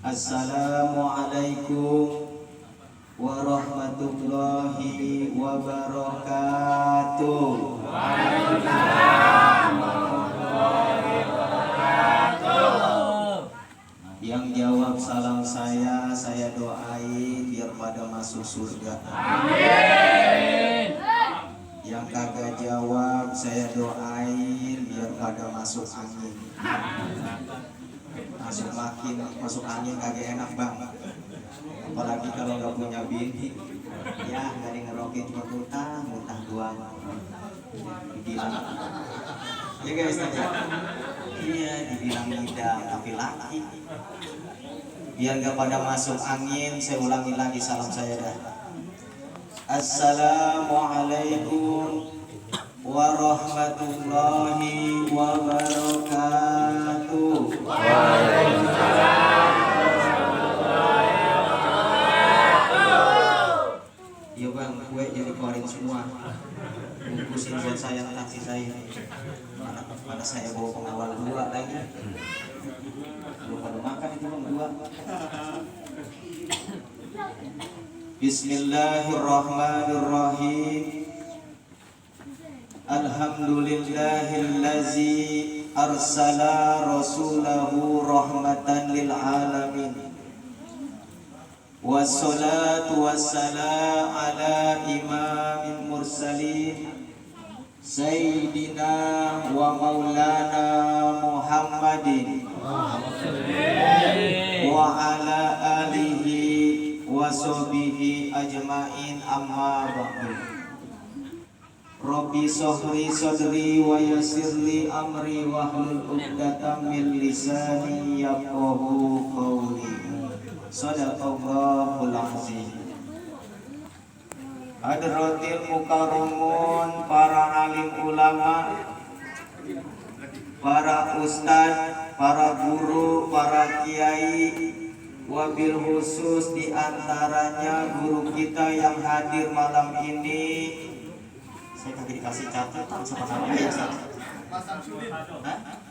Assalamualaikum warahmatullahi wabarakatuh. Waalaikumsalam warahmatullahi wabarakatuh. Yang jawab salam saya doain biar pada masuk surga. Amin. Yang kagak jawab saya doain biar pada masuk angin. Masuk angin kagak enak bang. Apalagi kalau nggak punya bini, ya nggak ada ngerokin cuma muntah doang. Dibilang, ya guys tanya, iya dibilang ngidam tapi laki. Biar nggak pada masuk angin, saya ulangi lagi salam saya dah. Assalamualaikum warahmatullahi wabarakatuh. Waalaikumsalam. Iya bang, kue jadi keluarin semua. Bungkusin buat saya taksi saya. Mana saya bawa pengawal 2 lagi. Belum pada makan itu bang 2. Bismillahirrahmanirrahim. Alhamdulillahillazi arsala rasulahu rahmatan lil alamin. Wassalatu wassalam ala imamil mursalin Sayyidina wa maulana Muhammadin wa ala alihi wa sahbihi ajma'in amma ba'du. Rabbi sahli sadri wa yassirli amri wahlul 'uqdatam min lisani yafqahu qawli. Shadaqallahul azim. Hadratil mukarramun, para alim ulama, para ustadz, para guru, para kiai, wabil khusus diantaranya guru kita yang hadir malam ini. Saya kagak dikasih catatan sama nama ya Ustaz.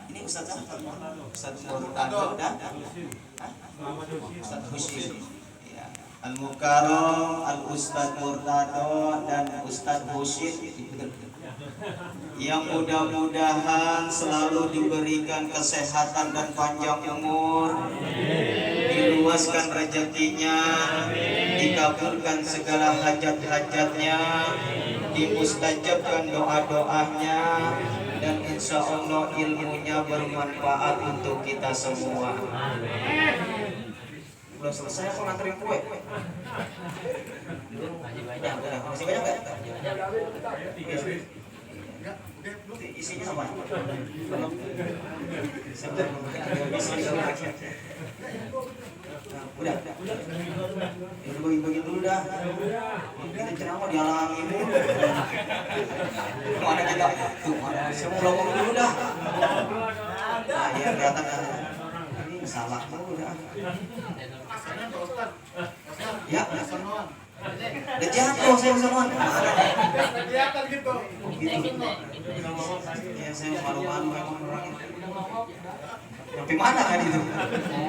Ini Ustaz siapa? Ustaz Murtado dan Ustaz Husin. Ya. Al-Mukarram, Al-Ustaz Murtado dan Ustaz Husin. Yang mudah-mudahan selalu diberikan kesehatan dan panjang umur, diluaskan rezekinya, dikabulkan segala hajat-hajatnya, dimustajabkan doa-doanya, dan insya Allah ilmunya bermanfaat untuk kita semua. Belum selesai aku nganterin kue. Masih banyak nggak? Isinya apa? Udah bagi-bagi dulu dah. Kita ceramah di alam ini. Mana kita? Tuh, saya mau ngomong dulu dah. Nah, ya kelihatan ini salah dulu dah. Ya, udah jatuh saya semua. Kelihatan gitu. Ya saya malu-malu emang orangnya. Tapi mana kan itu?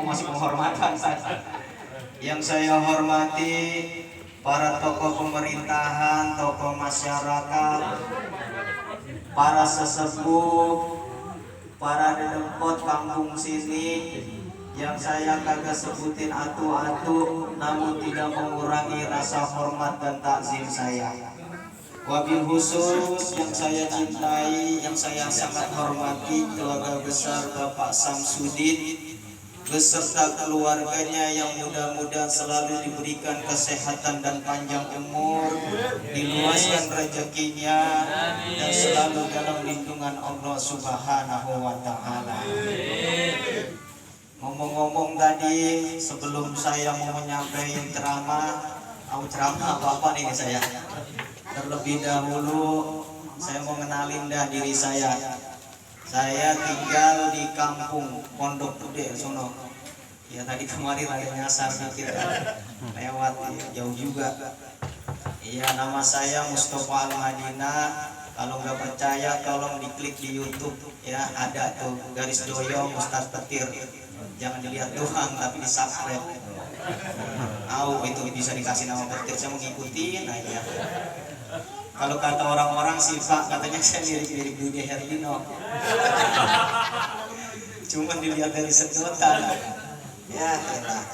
Masih penghormatan saya. Yang saya hormati para tokoh pemerintahan, tokoh masyarakat, para sesepuh, para dedengkot kampung sini yang saya kagak sebutin atu-atu, namun tidak mengurangi rasa hormat dan takzim saya. Wabil khusus yang saya cintai, yang saya sangat hormati, keluarga besar Bapak Samsudin beserta keluarganya yang mudah-mudahan selalu diberikan kesehatan dan panjang umur, diluaskan rezekinya, dan selalu dalam lindungan Allah Subhanahu wa Ta'ala. Ngomong-ngomong tadi, sebelum saya mau menyampaikan ceramah apa nih saya? Terlebih dahulu saya mau kenalin dah diri saya. Saya tinggal di kampung Pondok Gede sono. Ya tadi kemarin lagi nyasar sedikit lewat jauh juga. Iya, nama saya Mustafa Al-Madinah. Kalau nggak percaya tolong diklik di YouTube ya, ada tuh garis doyong Ustadz Petir. Jangan dilihat doang tapi disubscribe. Itu bisa dikasih nama petir, saya mengikuti aja. Kalau kata orang-orang sih Pak, katanya saya lirik-lirik Dude Herlino. Cuman dilihat dari sedotan. Ya elah.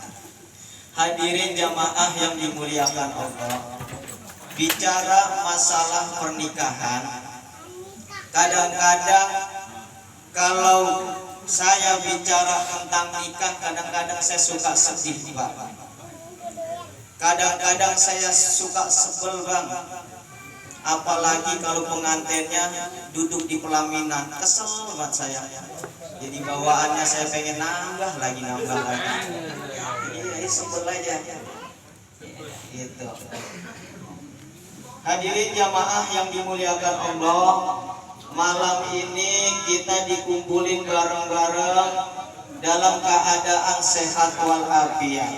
Hadirin jamaah yang dimuliakan Allah. Bicara masalah pernikahan, kadang-kadang kalau saya bicara tentang nikah, kadang-kadang saya suka sedih Pak. Kadang-kadang saya suka sebel Bang. Apalagi kalau pengantinnya duduk di pelaminan, kesel banget saya. Jadi bawaannya saya pengen nambah lagi. Iya, sebel aja. Gitu. Hadirin jamaah yang dimuliakan Allah, malam ini kita dikumpulin bareng-bareng dalam keadaan sehat walafiat.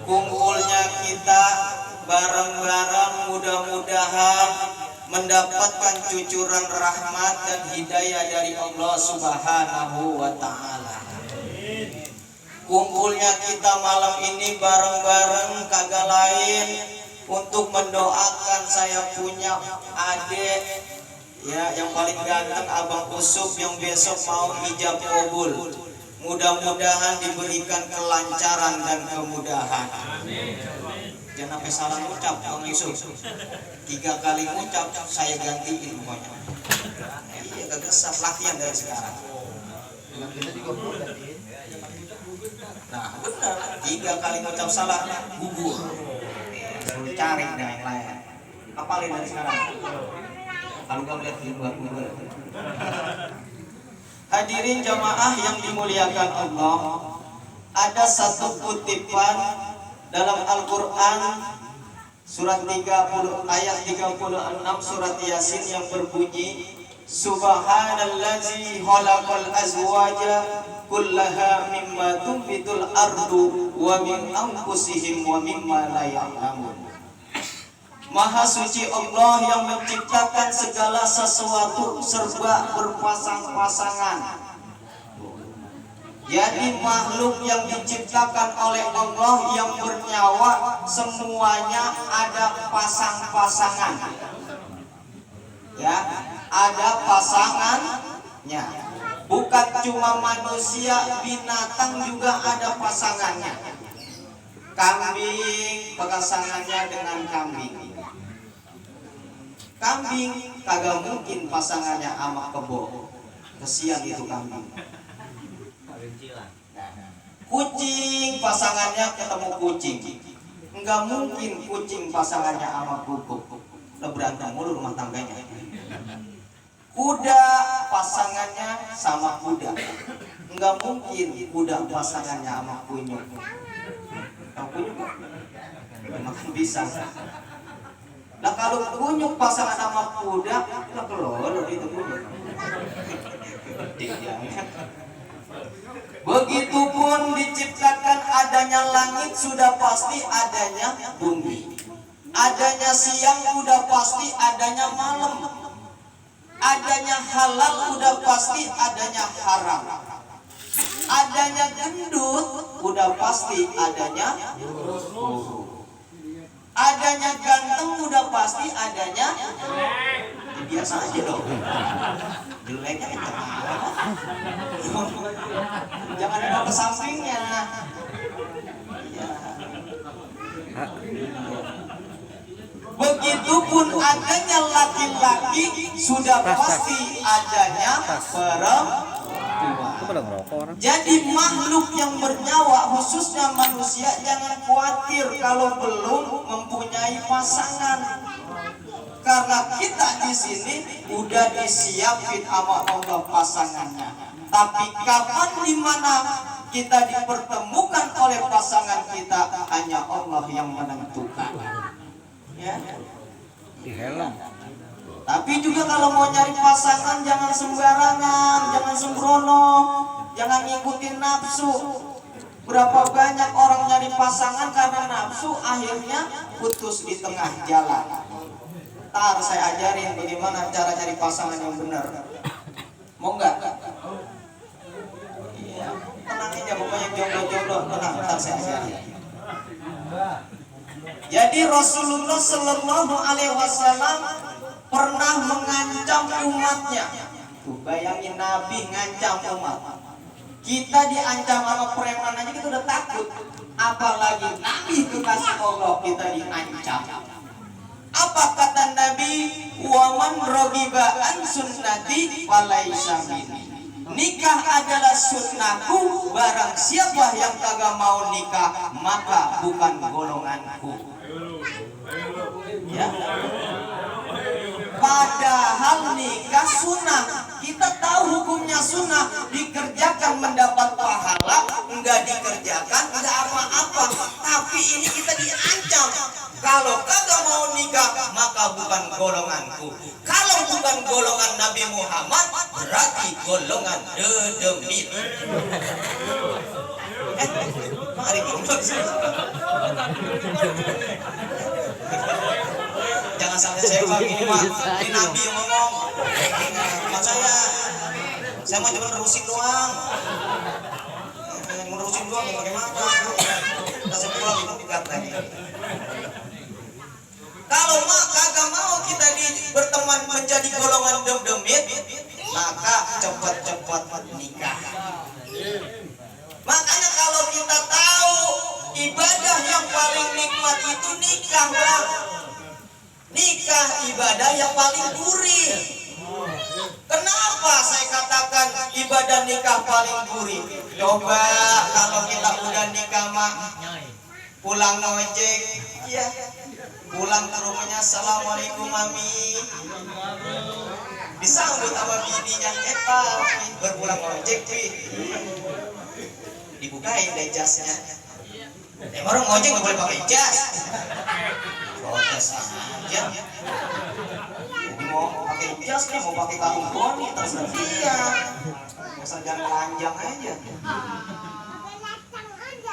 Kumpulnya kita bareng-bareng mudah-mudahan mendapatkan cucuran rahmat dan hidayah dari Allah Subhanahu wa Ta'ala. Kumpulnya kita malam ini bareng-bareng kagak lain untuk mendoakan saya punya adik ya yang paling ganteng, Abang Usup, yang besok mau hijab kabul. Mudah-mudahan diberikan kelancaran dan kemudahan. Jangan sampai salah ucap Bang Yusuf. 3 kali ucap saya gantiin pokoknya. Iya, gak gesap, latihan dari sekarang. Nah benar, 3 kali ucap salah gugur. Suruh cari dah yang lain. Apalin dari sekarang. Kalau kamu lihat di luar gugur. Hadirin jamaah yang dimuliakan Allah, ada satu kutipan dalam Al-Quran surat 30 ayat 36 surat Yasin yang berbunyi Subhanallazi khalaqal azwaja kullaha mimma tunbitul ardu wa min anfusihim wa mimma la ya'lamun. Maha suci Allah yang menciptakan segala sesuatu serba berpasang-pasangan. Jadi makhluk yang diciptakan oleh Allah yang bernyawa semuanya ada pasang-pasangan. Ya, ada pasangannya. Bukan cuma manusia, binatang juga ada pasangannya. Kambing pasangannya dengan kambing. Kambing kagak mungkin pasangannya sama kebo. Kesian itu kambing. Kucing pasangannya ketemu kucing. Enggak mungkin kucing pasangannya sama kuku. Udah berantem mulu rumah tangganya. Kuda pasangannya sama kuda. Enggak mungkin kuda pasangannya sama kunyuk. Tahu kunyuk? Makan pisang. Nah kalau kunyuk pasangan sama kuda, lah kelolor itu kunyuk. Begitupun diciptakan adanya langit sudah pasti adanya bumi. Adanya siang udah pasti adanya malam. Adanya halal udah pasti adanya haram. Adanya gendut udah pasti adanya buruk. Adanya ganteng udah pasti adanya ya biasa aja dong. Jeleknya itu jangan dibawa ke sampingnya ya. Begitupun adanya laki-laki sudah pasti adanya perempuan. Jadi makhluk yang bernyawa khususnya manusia jangan khawatir kalau belum mempunyai pasangan. Karena kita di sini udah disiapin sama Allah pasangannya. Tapi kapan dimana kita dipertemukan oleh pasangan kita hanya Allah yang menentukan. Ya. Di helm. Tapi juga kalau mau nyari pasangan jangan sembarangan, jangan sembrono, jangan ngikutin nafsu. Berapa banyak orang nyari pasangan karena nafsu akhirnya putus di tengah jalan. Ntar saya ajarin bagaimana cara cari pasangan yang benar. Mau nggak? Iya. aja pokoknya jomblo-jomblo. Tenang, ntar saya ajarin. Jadi Rasulullah Shallallahu Alaihi Wasallam pernah mengancam umatnya. Tuh, bayangin Nabi ngancam umat. Kita diancam sama preman aja kita udah takut. Apalagi Nabi kekasih Allah kita diancam. Apa kata Nabi? Waman rogiba an sunnati falaisa minni. Nikah adalah sunnahku. Barang siapa yang kagak mau nikah maka bukan golonganku. Ya. Padahal nikah sunnah. Kita tahu hukumnya sunnah. Dikerjakan mendapat pahala, enggak dikerjakan enggak apa-apa. Tapi ini kita diancam. Kalau kagak mau nikah maka bukan golonganku. Kalau bukan golongan Nabi Muhammad berarti golongan dedemit. Mari jangan sampai saya ini mah ini Nabi yang ngomong. Saya mau cuma nerusin doang. Menerusin doang ya bagaimana? Saya pulang itu dikat lagi. Kalau kagak mau kita berteman menjadi golongan demit, maka cepat-cepat nikah. Makanya kalau kita tahu ibadah yang paling nikmat itu nikah, Bang. Nikah ibadah yang paling gurih. Kenapa saya katakan ibadah nikah paling gurih? Coba kalau kita udah nikah mah pulang ngojek, ya. Pulang ke rumahnya, assalamualaikum mami. Disambut sama bininya, Pak, berpulang ojek, dibukain deh jasnya. Orang ojek nggak boleh pakai jas. Protes aja. Jadi mau pakai jas nih, mau pakai kalung boni, terserah dia. Usah jangan telanjang aja.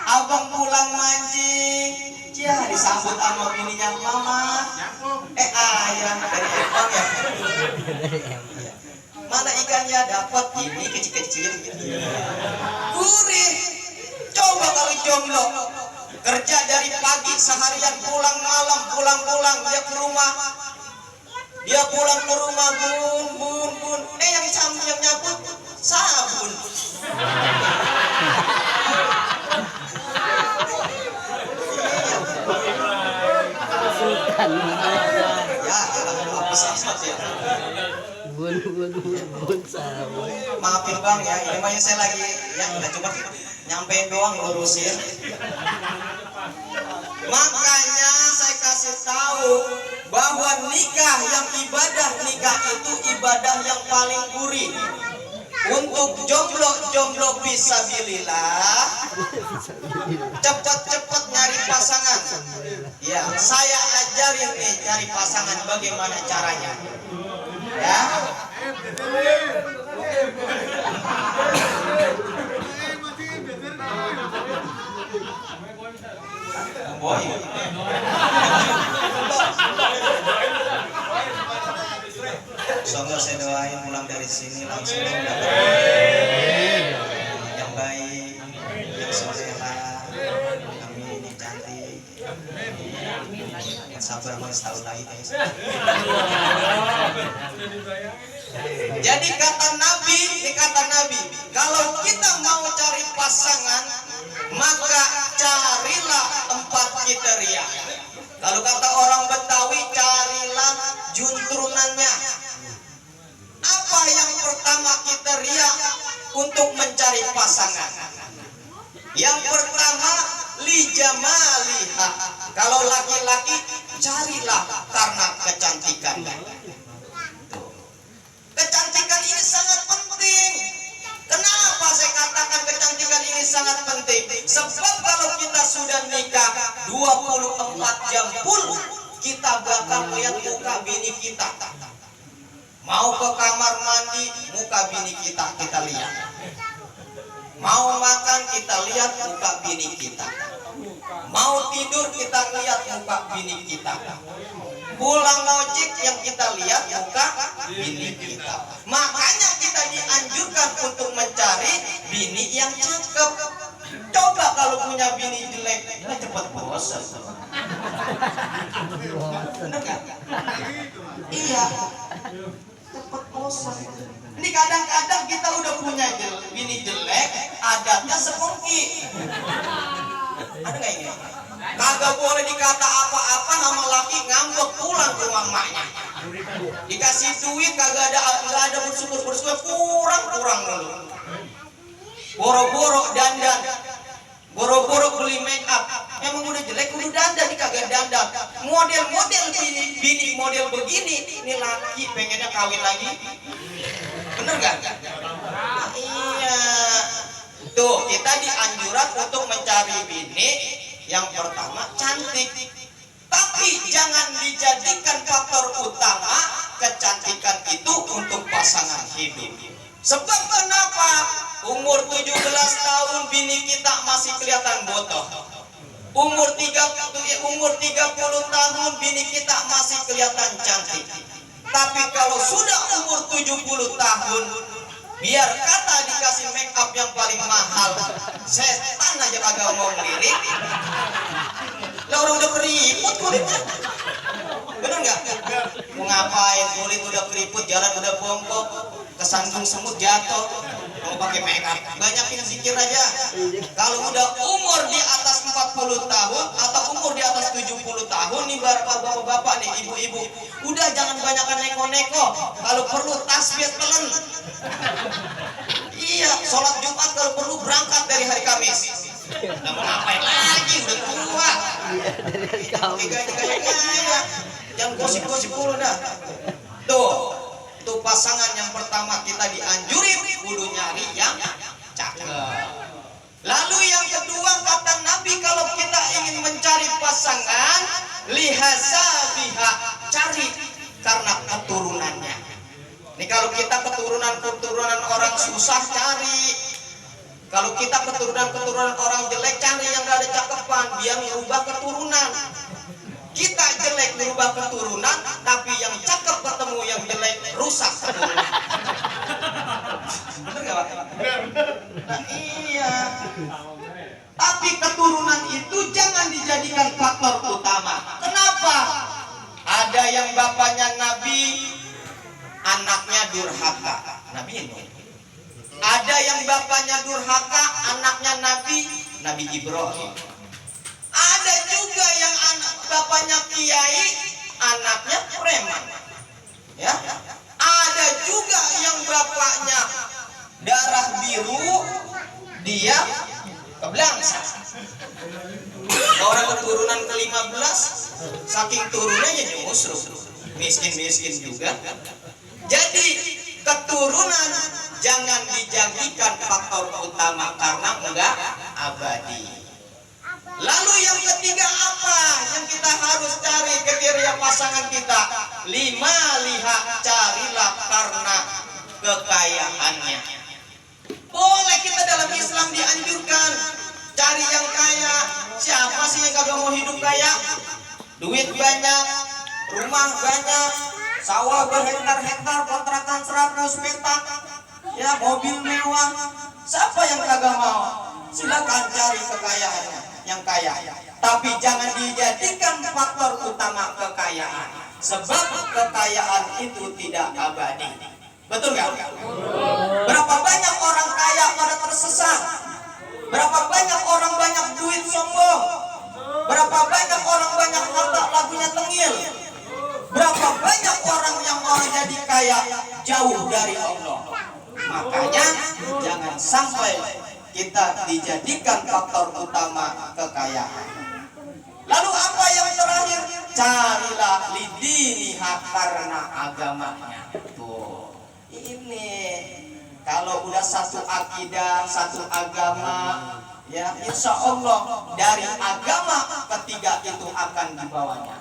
Abang pulang mancing, ya disambut sama bininya, mama. Ayah dari Epang ya. Mana ikannya dapat ini kecil-kecil. Gurih. Coba kalau jomblo kerja dari pagi seharian pulang malam, pulang dia ke rumah. Dia pulang ke rumah bun. Yang nyabut sabun. Ya, apa sih ya? Bun sabun. Maafin Bang ya, ini mah saya lagi ya udah coba nyampein doang ngurusin. Makanya saya kasih tahu bahwa nikah yang ibadah nikah itu ibadah yang paling gurih. Untuk jomblo fisabilillah, cepat-cepat nyari pasangan. Ya, saya ajarin nih cari pasangan bagaimana caranya. Ya. Boy. Semoga saya doain pulang dari sini langsung yang baik, yang soleha, amin, yang cantik, yang sabar mas tahun lagi. Jadi kata Nabi, kalau kita mau cari pasangan, maka carilah tempat kriteria. Kalau kata orang Betawi, carilah juntrunannya. Apa yang pertama kriteria untuk mencari pasangan? Yang pertama, lijamaliha. Kalau laki-laki, carilah karena kecantikannya. Kecantikan ini sangat penting. Kenapa saya katakan kecantikan ini sangat penting? Sebab kalau kita sudah nikah 24 jam full, kita bakal lihat muka bini kita. Mau ke kamar mandi, muka bini kita lihat. Mau makan, kita lihat muka bini kita. Mau tidur, kita lihat muka bini kita. Pulang ngojek yang kita lihat muka bini kita. Makanya kita dianjurkan untuk mencari bini yang cakep. Coba kalau punya bini jelek, cepat bosan. Bener gak? Iya, cepat bosan. Ini kadang-kadang kita udah punya bini jelek, adatnya sepongki. Ada nggak ini? Kagak boleh dikata apa-apa sama laki, ngambek pulang ke rumah emaknya. Dikasih duit kagak ada bersyukur kurang dulu. Boro-boro dandan, boro-boro beli make up. Emang udah jelek udah dandan, kagak dandan. Model-model bini model begini, ini laki pengennya kawin lagi. Bener gak? Iya. Tuh, kita dianjuran untuk mencari bini yang pertama cantik. Tapi jangan dijadikan faktor utama kecantikan itu untuk pasangan hidup. Sebab kenapa? Umur 17 tahun bini kita masih kelihatan botoh. Umur 30 tahun bini kita masih kelihatan cantik. Tapi kalau sudah umur 70 tahun, biar kata dikasih make up yang paling mahal, setan aja kagak mau ngelirik. Lah orang udah keriput kulitnya. Bener nggak? Mau ngapain? Kulit udah keriput, jalan udah bongkok, kesandung semut jatuh. Mau pakai make up? Banyakin zikir aja. Kalau udah umur di atas 40 tahun atau umur di atas 70 tahun nih bapak-bapak nih, ibu-ibu, udah jangan banyakan neko-neko. Kalau perlu tasbih telan. Iya, sholat Jumat kalau perlu berangkat dari hari Kamis. Udah mau ngapain lagi? Udah tua. Gaya-gaya. Jangan gosip-gosip dulu dah. Tuh pasangan yang pertama kita dianjurin kudu nyari yang cakep. Lalu yang kedua kata Nabi, kalau kita ingin mencari pasangan, lihasabiha, cari karena keturunannya. Nih kalau kita keturunan orang susah cari. Kalau kita keturunan orang jelek cari yang gak ada cakepan, biar merubah keturunan. Kita jelek merubah keturunan, tapi yang cakep ketemu yang jelek rusak keturunan. Bener gak Pak? Nah iya. Tapi keturunan itu jangan dijadikan faktor utama. Kenapa? Ada yang bapaknya Nabi, anaknya durhaka. Nabi Nuh. Ada yang bapaknya durhaka, anaknya Nabi Ibrahim. Ada juga yang bapaknya kiai, anaknya preman. Ya. Ada juga yang bapaknya darah biru, dia kebelangsa. Orang keturunan ke-15, saking turunannya nyusruk, miskin-miskin juga. Jadi keturunan jangan dijadikan faktor utama karena enggak abadi. Lalu yang ketiga apa yang kita harus cari kriteria pasangan kita? 5, lihat, carilah karena kekayaannya. Boleh kita dalam Islam dianjurkan cari yang kaya. Siapa sih yang kagak mau hidup kaya? Duit banyak, rumah banyak, sawah berhektar-hektar, kontrakan 100 petak, ya mobil mewah. Siapa yang kagak mau? Silakan cari kekayaannya yang kaya. Tapi jangan dijadikan faktor utama kekayaan. Sebab kekayaan itu tidak abadi. Betul nggak? Berapa banyak orang kaya pada tersesat? Berapa banyak orang banyak duit sombong? Berapa banyak orang banyak harta lagunya tengil? Berapa banyak orang yang jadi kaya jauh dari Allah? Makanya jangan sampai kita dijadikan faktor utama kekayaan. Lalu apa yang terakhir? Carilah lidiniha karena agamanya. Tuh, ini kalau udah satu akidah, satu agama, ya insya Allah dari agama ketiga itu akan dibawanya.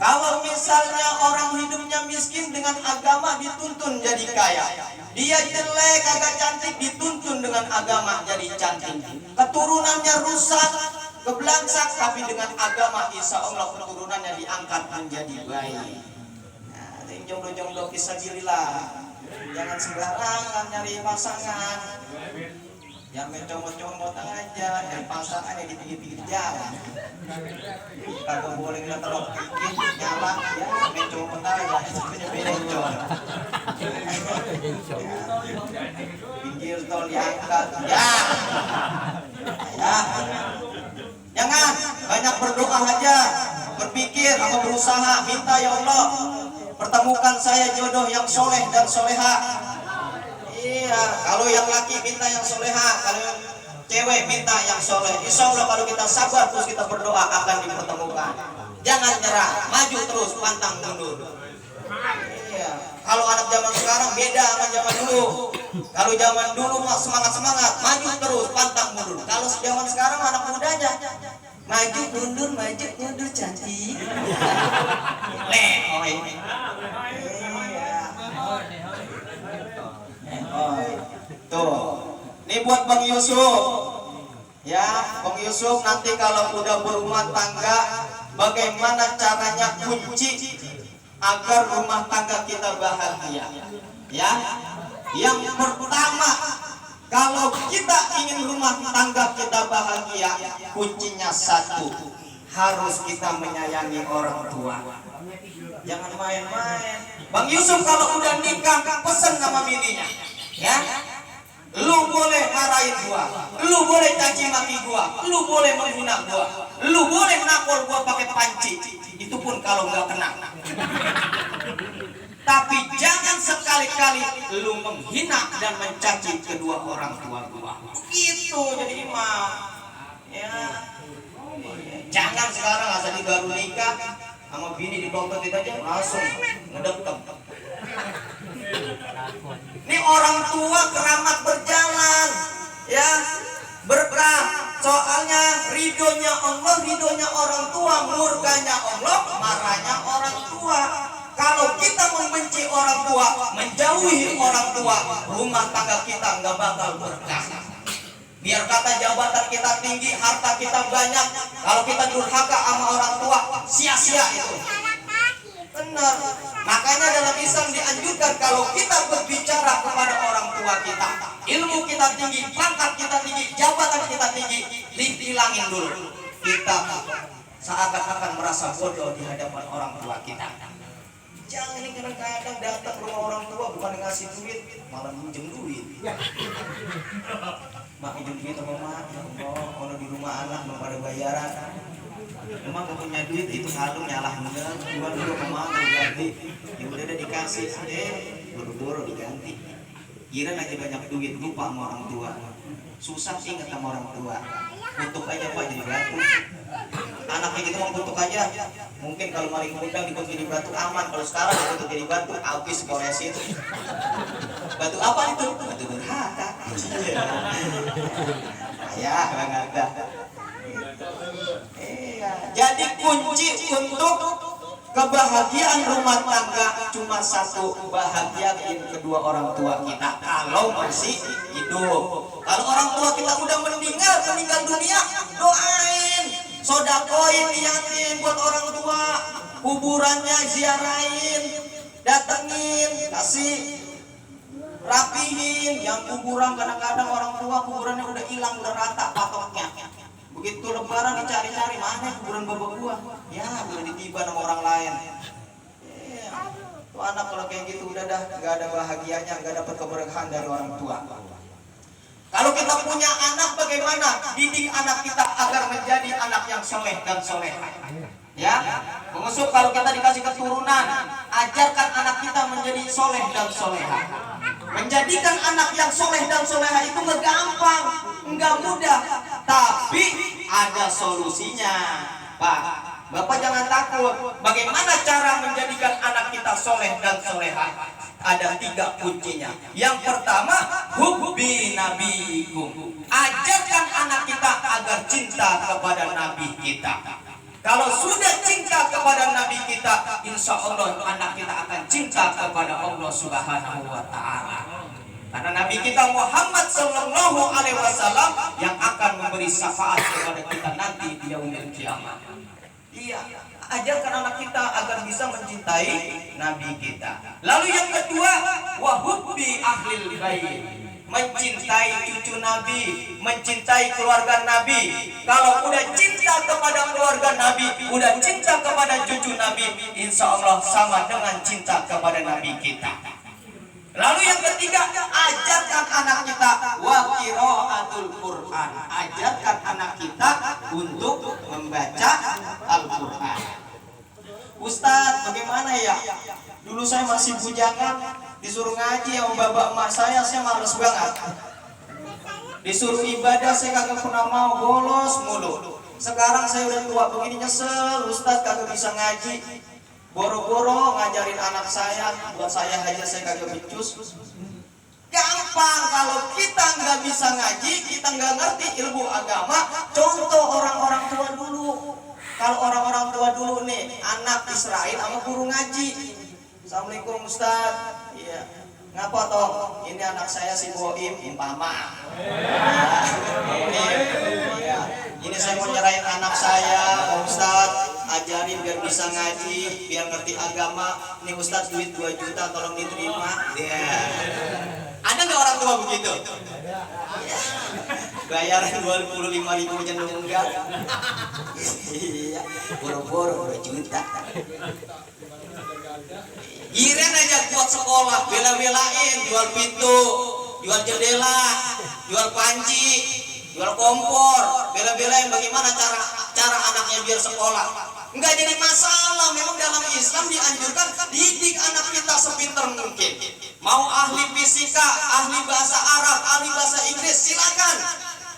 Kalau misalnya orang hidupnya miskin, dengan agama dituntun jadi kaya. Dia jelek, agak cantik, dituntun dengan agama jadi cantik. Keturunannya rusak, kebelangsak, tapi dengan agama insya Allah keturunannya diangkat menjadi baik. Nah, jomblo-jomblo fisabilillah, Jangan sembarangan nyari pasangan. Yang mencomot-comot aja, yang pasangannya di pinggir-pinggir jalan. Kagak boleh ngeliat rok dikit, nyala, ya mencomot aja, itu punya bencong. Pinggir tol diangkat, ya. Ya. Jangan, banyak berdoa aja, berpikir sama berusaha, minta ya Allah, pertemukan saya jodoh yang soleh dan soleha. Iya, kalau yang laki minta yang soleha, kalau yang cewek minta yang soleh. Insya Allah kalau kita sabar terus kita berdoa akan dipertemukan. Jangan nyerah, maju terus, pantang mundur. Iya, kalau anak zaman sekarang beda sama zaman dulu. Kalau zaman dulu mah semangat, maju terus, pantang mundur. Kalau zaman sekarang anak mudanya maju mundur cantik. Leh, tuh, ini buat Bang Yusuf, ya, Bang Yusuf nanti kalau udah berumah tangga, bagaimana caranya kunci agar rumah tangga kita bahagia, ya? Yang pertama, kalau kita ingin rumah tangga kita bahagia, kuncinya satu, harus kita menyayangi orang tua. Jangan main-main. Bang Yusuf kalau udah nikah, pesen sama bininya, ya, lu boleh marahin gua, lu boleh caci maki gua, lu boleh menghina gua, lu boleh nakol gua pakai panci, itu pun kalau nggak kena. Tapi jangan sekali-kali lu menghina dan mencaci kedua orang tua gua. Itu jadi imam, ya. Jangan sekarang asal baru nikah sama bini di bawah kita aja langsung ngedeket. Ini orang tua keramat berjalan, ya, berkah. Soalnya ridhonya Allah, ridhonya orang tua, murkanya Allah, marahnya orang tua. Kalau kita membenci orang tua, menjauhi orang tua, rumah tangga kita nggak bakal berkah. Biar kata jabatan kita tinggi, harta kita banyak, kalau kita durhaka sama orang tua, sia-sia itu. Benar. Makanya dalam Islam dianjurkan kalau kita berbicara kepada orang tua kita, ilmu kita tinggi, pangkat kita tinggi, jabatan kita tinggi, dihilangin dulu. Kita seakan-akan merasa bodoh di hadapan orang tua kita. Jangan ini kadang-kadang datang rumah orang tua bukan ngasih duit, malah minjem duit. Mak minjem duit sama mak, kalau di rumah anak belum pada bayaran. Emang gak punya duit itu kalung nyalah enggak, jual dulu ke mama diganti. Ya udah dikasih, buru-buru diganti. Kira lagi banyak duit, lupa sama orang tua. Susah ingat sama orang tua. Kutuk aja Pak jadi batu. Anaknya gitu mau kutuk aja. Mungkin kalau maling kundang dikutuk jadi batu aman. Kalau sekarang dikutuk jadi batu, habis kolesin. Batu apa itu? Batu durhaka. Ya, nggak ada. Jadi kunci untuk kebahagiaan rumah tangga cuma satu, bahagiain kedua orang tua kita kalau masih hidup. Kalau orang tua kita udah meninggal dunia, doain, sodakoin, niatin buat orang tua, kuburannya ziarahin, datengin, kasih rapihin. Yang kuburan kadang-kadang orang tua kuburannya udah hilang, udah rata patoknya. Begitu lebaran dicari-cari, mana kuburan bapak gua? Ya, udah ditiban sama orang lain. Tuh anak kalau kayak gitu udah dah gak ada bahagianya, gak dapat keberkahan dari orang tua. Kalau kita punya anak, bagaimana didik anak kita agar menjadi anak yang soleh dan soleha? Ya, mengusuk kalau kita dikasih keturunan, ajarkan anak kita menjadi soleh dan soleha. Menjadikan anak yang soleh dan soleha itu nggak gampang, nggak mudah, tapi ada solusinya, Pak. Bapak jangan takut. Bagaimana cara menjadikan anak kita soleh dan soleha? Ada 3 kuncinya. Yang pertama, hubbi nabiikum. Ajarkan anak kita agar cinta kepada nabi kita. Kalau sudah cinta kepada nabi kita, insya Allah anak kita akan cinta kepada Allah Subhanahu wa Ta'ala. Karena nabi kita Muhammad Sallallahu Alaihi Wasallam yang akan memberi syafaat kepada kita nanti di yaumil kiamat. Iya, Iya, ajarkan anak kita agar bisa mencintai Nabi kita. Lalu yang kedua, wahubbi ahlil bait, mencintai cucu Nabi, mencintai keluarga Nabi. Kalau udah cinta kepada keluarga Nabi, udah cinta kepada cucu Nabi, insya Allah sama dengan cinta kepada Nabi kita. Lalu yang ketiga, ajarkan anak kita wa qiraatul Quran. Ajarkan anak kita untuk membaca Al-Quran. Ustadz, bagaimana ya? Dulu saya masih bujangan, disuruh ngaji sama bapak emak saya males banget. Disuruh ibadah, saya kagak pernah mau, bolos mulu. Sekarang saya udah tua begini nyesel, Ustadz kagak bisa ngaji. Boro-boro ngajarin anak saya, buat saya aja saya kagak becus. Gampang kalau kita nggak bisa ngaji, kita nggak ngerti ilmu agama. Contoh orang-orang tua dulu. Kalau orang-orang tua dulu nih, anak Israel sama guru ngaji. Assalamualaikum Ustaz. Iya. Ngapa toh? Ini anak saya si Boim, umpama. Iya. Ini saya mau nyerahin anak saya, Pak Ustaz. Ajarin biar bisa ngaji, biar ngerti agama. Ini Ustaz duit 2 juta, tolong diterima. Ya. Ada nggak orang tua begitu? Ya. Bayaran 25.000 aja enggak. Iya, boro-boro 2 juta. Iren aja buat sekolah, bela-belain, jual pintu, jual jendela, jual panci, jual kompor, bela-belain bagaimana cara anaknya biar sekolah. Enggak jadi masalah, memang dalam Islam dianjurkan didik anak kita sepintar mungkin. Mau ahli fisika, ahli bahasa Arab, ahli bahasa Inggris, silakan.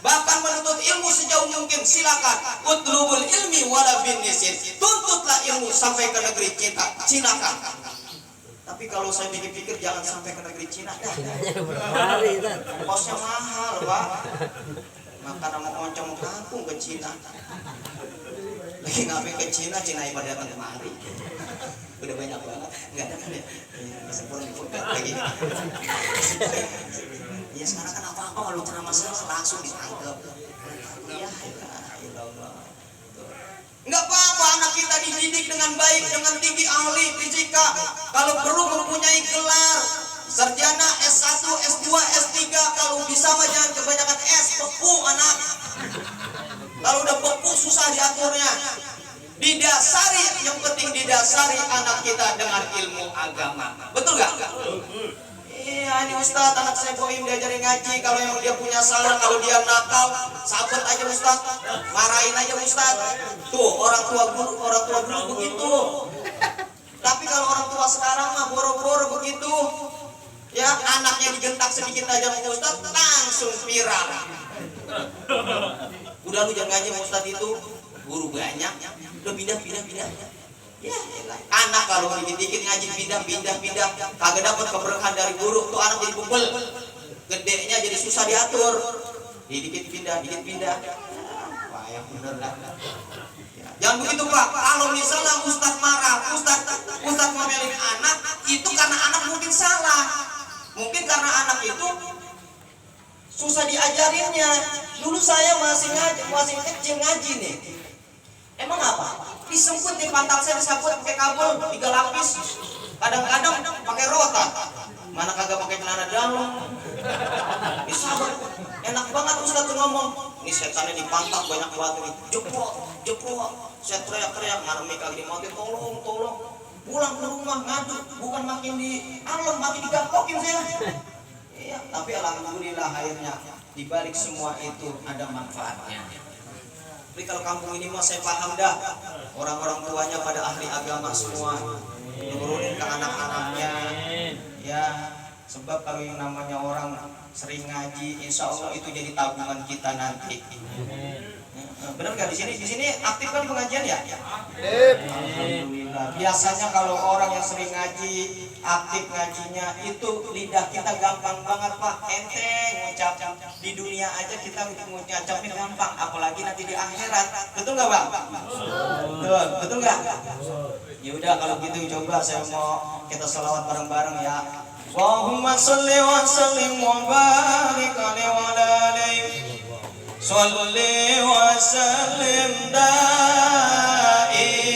Bahkan menuntut ilmu sejauh mungkin, silakan. Utlubul ilmi wala bin nisin. Tuntutlah ilmu sampai ke negeri Cina, silakan. Tapi kalau saya pikir-pikir jangan sampai ke negeri Cina dah. Kosnya mahal, Pak. Makan sama oncom kampung ke Cina. Lagi ngapain ke Cina ibadah datang kemari. Udah banyak banget. Enggak ada kan ya? Sempurna dipegat lagi. Ya sekarang kan apa-apa kalau ceramah langsung ditangkap. Ya Allah. Enggak apa-apa anak kita dididik dengan baik, dengan tinggi ahli fisika. Kalau perlu mempunyai gelar sarjana S1, S2, S3, kalau bisa mah jangan kebanyakan S, beku anak. Kalau udah beku susah diaturnya. Didasari, yang penting didasari anak kita dengan ilmu agama. Betul gak? Iya, ini Ustadz, anak saya Boim diajarin ngaji. Kalau yang dia punya salah, kalau dia nakal, sabet aja Ustadz, marahin aja Ustadz. Tuh, orang tua dulu begitu. Tapi kalau orang tua sekarang mah boro-boro begitu. Ya, anaknya digentak sedikit aja sama Ustadz, langsung viral. Udah lu jangan ngaji sama Ustadz itu, guru banyak. Udah pindah. Ya, anak kalau dikit-dikit ngaji pindah, kagak dapat keberkahan dari guru, tuh anak jadi bubel, gedenya jadi susah diatur, dikit pindah. Wah, yang bener lah. Ya, jangan begitu Pak. Kalau misalnya Ustadz marah, Ustadz ngomelin anak, itu karena anak mungkin salah, mungkin karena anak itu susah diajarinnya. Dulu saya masih kecil ngaji nih. Emang apa? Disemput di pantat saya, disambut pakai kabel 3 lapis. Kadang-kadang pakai rotan. Mana kagak pakai celana dalam. Disambut. Enak banget Ustaz ngomong. Ini setannya di pantat banyak batu nih. Jeprok. Saya teriak-teriak, mana mereka lagi mati, tolong. Pulang ke rumah ngadu, bukan makin di alam, makin digapokin saya. Iya, tapi alhamdulillah akhirnya di balik semua itu ada manfaatnya. Tapi kalau kampung ini mah saya paham dah, orang-orang tuanya pada ahli agama semua, nurunin ke anak-anaknya, ya. Sebab kalau yang namanya orang sering ngaji, insya Allah itu jadi tabungan kita nanti. Benar nggak di sini aktif kan pengajian ya? Alhamdulillah. Biasanya kalau orang yang sering ngaji, aktif ngajinya, itu lidah kita gampang banget Pak, enteng ngucap. Di dunia aja kita ngucapin gampang, apalagi nanti di akhirat. Betul nggak Bang? Betul nggak? Ya udah kalau gitu coba saya mau kita selawat bareng-bareng ya. Allahumma sholli wa sallim wa barik alaihi. Sholli wa sallim da'i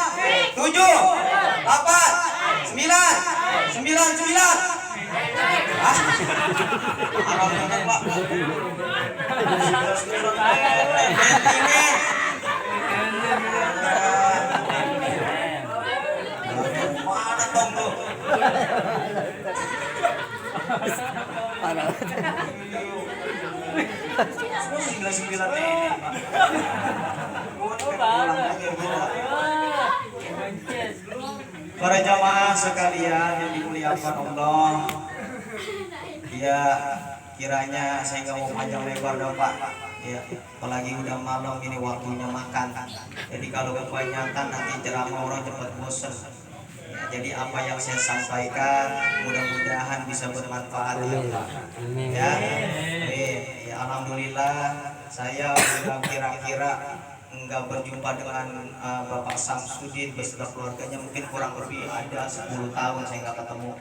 7, 8, 9, 9. Ah, arah bener Pak. Mana tong tuh? Parah. 99 ini, Pak. Pulang aja gila. Para jamaah sekalian yang dimuliakan Allah, ya kiranya saya nggak mau panjang lebar dong Pak. Ya, apalagi udah malam ini waktunya makan. Jadi kalau kebanyakan nanti ceramah orang cepat bosan. Ya, jadi apa yang saya sampaikan mudah-mudahan bisa bermanfaat ya Pak. Ya, ya alhamdulillah saya sudah kira-kira nggak berjumpa dengan Bapak Samsudin beserta keluarganya mungkin kurang lebih ada 10 tahun saya nggak ketemu.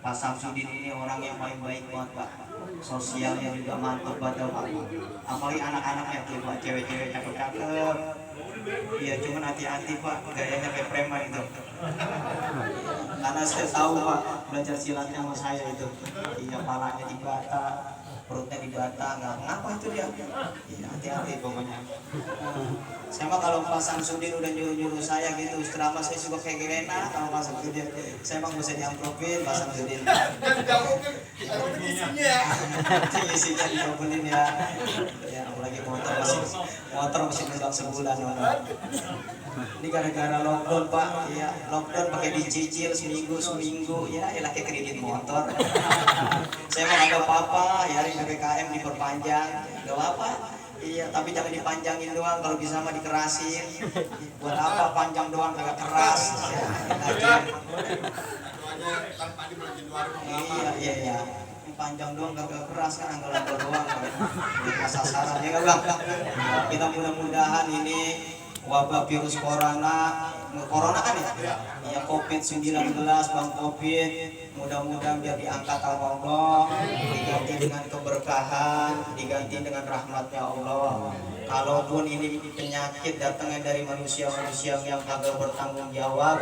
Pak Samsudin ini orang yang paling baik banget Pak, sosialnya juga mantap banget Pak, apalagi anak-anaknya tuh Pak, cewek-cewek cakep-cakep Iya, cuman hati-hati Pak, gayanya kayak preman itu. Karena saya tahu Pak, belajar silatnya sama saya itu. Iya, palanya dibata, perutnya dibata, nggak ngapa itu dia. Iya, hati-hati pokoknya. Saya mah kalau Pak Samsudin udah nyuruh-nyuruh saya gitu, setelah saya suka kayak enak kalau Pak Samsudin. Saya mah gak usah diamplopin Pak Samsudin. Isinya. Isinya diamplopin ya. Ya, apalagi motor masih nunggak sebulan. Ini gara-gara lockdown Pak, iya lockdown pakai dicicil seminggu ya kayak kredit motor. Saya mau nggak apa-apa, ya PPKM diperpanjang, nggak apa. Iya, tapi jangan dipanjangin doang, kalau bisa mah dikerasin. Buat apa panjang doang kagak keras? Iya. Panjang doang kagak keras kan, anggal-anggal doang di sasaran ya nggak Bang? Kita mudah-mudahan ini wabah virus corona kan ya? Ya COVID-19 Bang COVID, mudah-mudahan biar diangkat sama Allah, diganti dengan keberkahan, diganti dengan rahmatnya Allah. Kalaupun ini penyakit datangnya dari manusia-manusia yang kagak bertanggung jawab,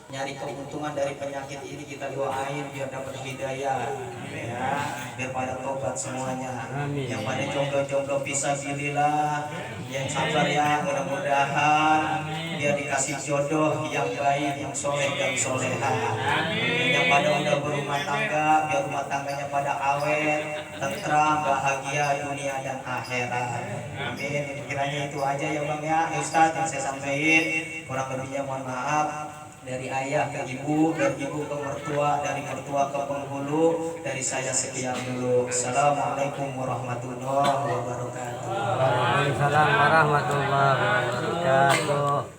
nyari keuntungan dari penyakit ini, kita doain biar dapat hidayah ya, biar pada tobat semuanya. Amin. Yang pada jomblo-jomblo fisabilillah, yang sabar ya, mudah-mudahan biar dikasih jodoh yang baik, yang soleh dan soleha. Yang pada udah berumah tangga, biar rumah tangganya pada awet, tentram, bahagia dunia dan akhirat. Amin. Kiranya itu aja ya Bang ya, Ustadz yang saya sampaikan. Kurang lebihnya mohon maaf. Dari ayah ke ibu, dari ibu ke mertua, dari mertua ke penghulu, dari saya sekian dulu. Assalamualaikum warahmatullahi wabarakatuh. Waalaikumsalam warahmatullahi wabarakatuh.